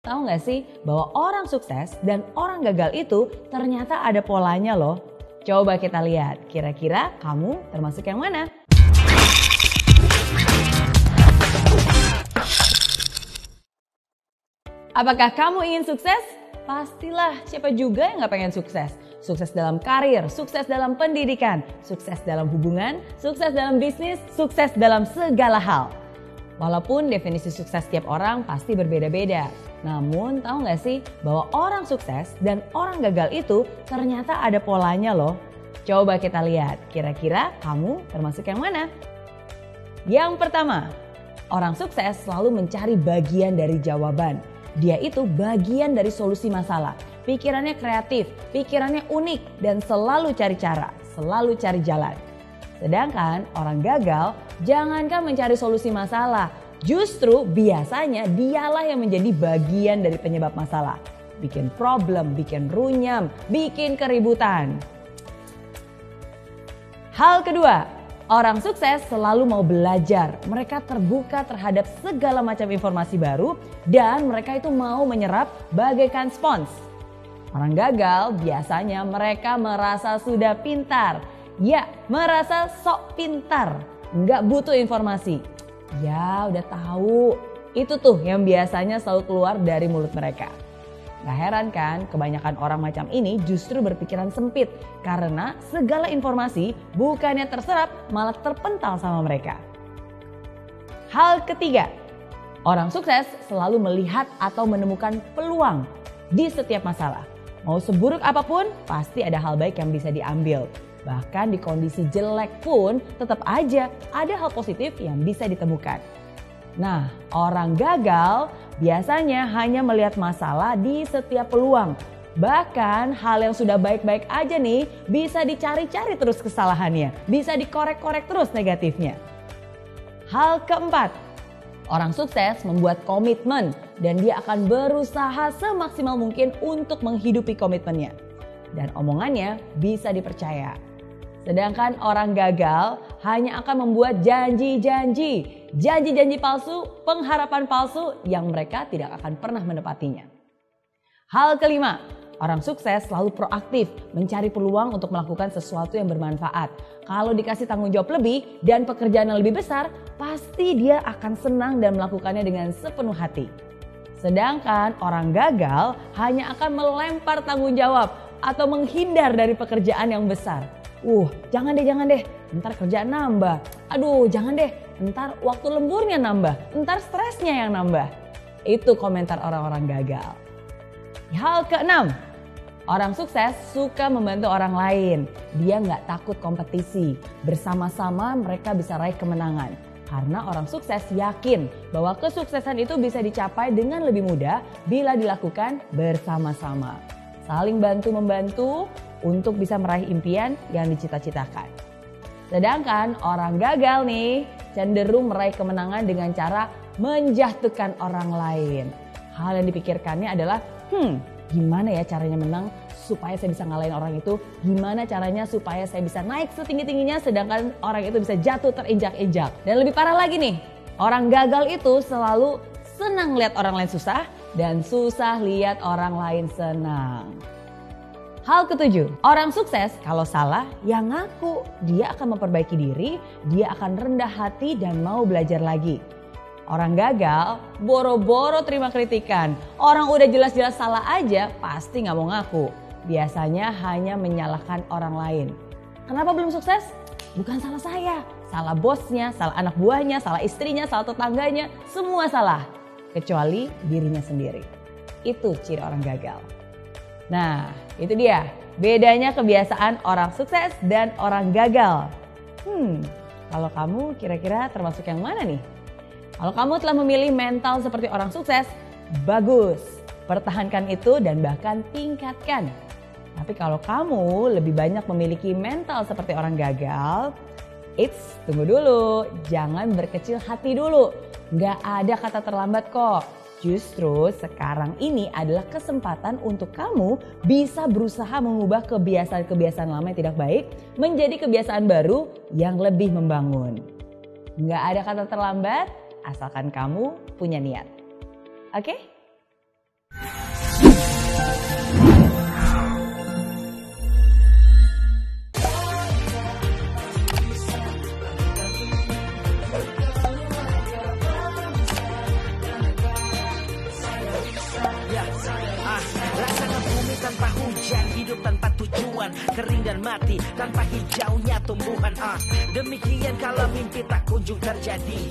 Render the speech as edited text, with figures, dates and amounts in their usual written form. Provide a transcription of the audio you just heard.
Tahu nggak sih bahwa orang sukses dan orang gagal itu ternyata ada polanya loh. Coba kita lihat, kira-kira kamu termasuk yang mana? Apakah kamu ingin sukses? Pastilah, siapa juga yang nggak pengen sukses? Sukses dalam karir, sukses dalam pendidikan, sukses dalam hubungan, sukses dalam bisnis, sukses dalam segala hal. Walaupun definisi sukses tiap orang pasti berbeda-beda. Namun tahu nggak sih bahwa orang sukses dan orang gagal itu ternyata ada polanya loh. Coba kita lihat, kira-kira kamu termasuk yang mana? Yang pertama, orang sukses selalu mencari bagian dari jawaban. Dia itu bagian dari solusi masalah. Pikirannya kreatif, pikirannya unik dan selalu cari cara, selalu cari jalan. Sedangkan orang gagal jangankan mencari solusi masalah, justru biasanya dialah yang menjadi bagian dari penyebab masalah. Bikin problem, bikin runyam, bikin keributan. Hal kedua, orang sukses selalu mau belajar. Mereka terbuka terhadap segala macam informasi baru dan mereka itu mau menyerap bagaikan spons. Orang gagal biasanya mereka merasa sudah pintar. Ya, merasa sok pintar, nggak butuh informasi. Ya udah tahu, itu tuh yang biasanya selalu keluar dari mulut mereka. Gak heran kan kebanyakan orang macam ini justru berpikiran sempit karena segala informasi bukannya terserap malah terpental sama mereka. Hal ketiga, orang sukses selalu melihat atau menemukan peluang di setiap masalah. Mau seburuk apapun pasti ada hal baik yang bisa diambil. Bahkan di kondisi jelek pun tetap aja ada hal positif yang bisa ditemukan. Nah, orang gagal biasanya hanya melihat masalah di setiap peluang. Bahkan hal yang sudah baik-baik aja nih bisa dicari-cari terus kesalahannya. Bisa dikorek-korek terus negatifnya. Hal keempat, orang sukses membuat komitmen dan dia akan berusaha semaksimal mungkin untuk menghidupi komitmennya. Dan omongannya bisa dipercaya. Sedangkan orang gagal hanya akan membuat janji-janji palsu, pengharapan palsu yang mereka tidak akan pernah menepatinya. Hal kelima, orang sukses selalu proaktif mencari peluang untuk melakukan sesuatu yang bermanfaat. Kalau dikasih tanggung jawab lebih dan pekerjaan yang lebih besar, pasti dia akan senang dan melakukannya dengan sepenuh hati. Sedangkan orang gagal hanya akan melempar tanggung jawab atau menghindar dari pekerjaan yang besar. Jangan deh, ntar kerjaan nambah. Aduh, jangan deh, ntar waktu lemburnya nambah, ntar stresnya yang nambah. Itu komentar orang-orang gagal. Hal keenam, orang sukses suka membantu orang lain. Dia nggak takut kompetisi. Bersama-sama mereka bisa raih kemenangan. Karena orang sukses yakin bahwa kesuksesan itu bisa dicapai dengan lebih mudah bila dilakukan bersama-sama. Saling bantu-membantu untuk bisa meraih impian yang dicita-citakan. Sedangkan orang gagal nih cenderung meraih kemenangan dengan cara menjatuhkan orang lain. Hal yang dipikirkannya adalah, gimana ya caranya menang supaya saya bisa ngalahin orang itu? Gimana caranya supaya saya bisa naik setinggi-tingginya sedangkan orang itu bisa jatuh terinjak-injak? Dan lebih parah lagi nih, orang gagal itu selalu senang lihat orang lain susah dan susah lihat orang lain senang. Hal ketujuh, orang sukses kalau salah ya ngaku. Dia akan memperbaiki diri, dia akan rendah hati dan mau belajar lagi. Orang gagal boro-boro terima kritikan. Orang udah jelas-jelas salah aja pasti gak mau ngaku. Biasanya hanya menyalahkan orang lain. Kenapa belum sukses? Bukan salah saya, salah bosnya, salah anak buahnya, salah istrinya, salah tetangganya, semua salah. Kecuali dirinya sendiri. Itu ciri orang gagal. Nah, itu dia bedanya kebiasaan orang sukses dan orang gagal. Kalau kamu kira-kira termasuk yang mana nih? Kalau kamu telah memilih mental seperti orang sukses, bagus. Pertahankan itu dan bahkan tingkatkan. Tapi kalau kamu lebih banyak memiliki mental seperti orang gagal, tunggu dulu, jangan berkecil hati dulu. Nggak ada kata terlambat kok. Justru sekarang ini adalah kesempatan untuk kamu bisa berusaha mengubah kebiasaan-kebiasaan lama yang tidak baik menjadi kebiasaan baru yang lebih membangun. Nggak ada kata terlambat asalkan kamu punya niat. Oke? tanpa hujan, hidup tanpa tujuan, kering dan mati tanpa hijaunya tumbuhan. Demikian kalau mimpi tak kunjung terjadi.